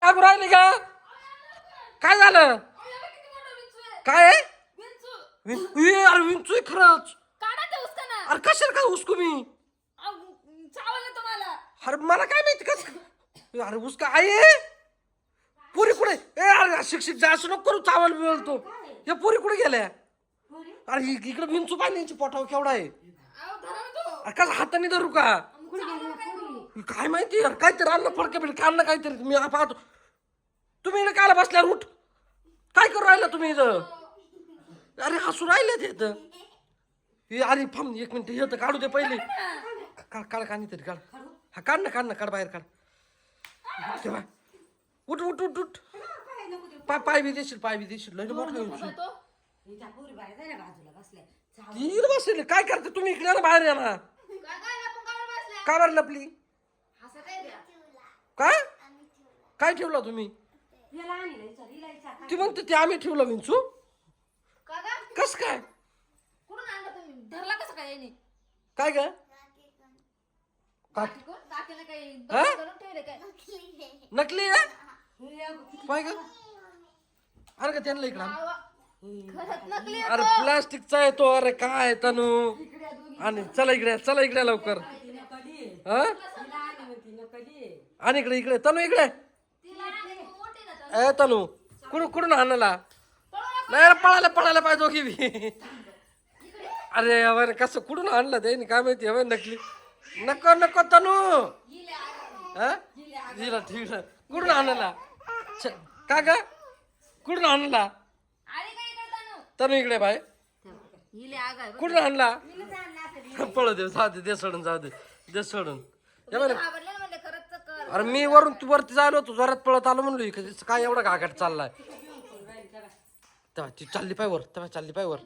काय राहिले का? काय झालं? काय आहे? अरे विंचू खरंच. अरे कशाला काय उसको मी? अरे मला काय माहिती कस? अरे उसका आहे पुरी कुठे? ए अरे शिक्षक जास्त नको करू चावल बोलतो. हे पुरी कुठे गेल्या? अरे इकडे विंचू पाण्याची पोटाव केवढा आहे? अरे कसा हाताने धरू का? काय माहिती यार काहीतरी आणलं फडके बिडके आणलं काहीतरी मी पाहतो. तुम्ही इकडे काला बसल्यावर उठ. काय करू राहिला तुम्ही इथं? अरे हसू राहिले ते इथं. अरे थांब एक मिनिट येतं काढू दे पहिले. काढ काढ काढ तरी काढ. हा काढ ना काढ बाहेर काढ. तेव्हा उठ उठ उठ उठ. पाय बी देशील लय मोठा विंचू. इकडे बसले काय करते तुम्ही इकडे ना बाहेर या ना. का बरं लपली? काय काय ठेवला तुम्ही? ती म्हणते ते आम्ही ठेवलं विंचू. कस काय? काय ग? नकली आहे पाय ग. अरे का त्यांना इकडं अरे प्लास्टिकचा आहे तो. अरे काय तनू आणि चला इकडे लवकर. आणि इकडे तनू इकडे. ए तनू कुठून आणला? नाही पळायला पाहिजे दोघी बी. अरे अरे कसं कुठून आणलं ते काय माहिती हवं नकली. नको तनू. दिला ठीक आहे. कुठून आणला? का ग कुठून आणला? तनू इकडे बाय. कुठून आणला? पळू दे जाऊ दे सोडून. अरे मी वरती जायलो होतो जोरात पळत आलो म्हणलो काय एवढा घाघाट चाललाय. तेव्हा ती चालली पाय वर.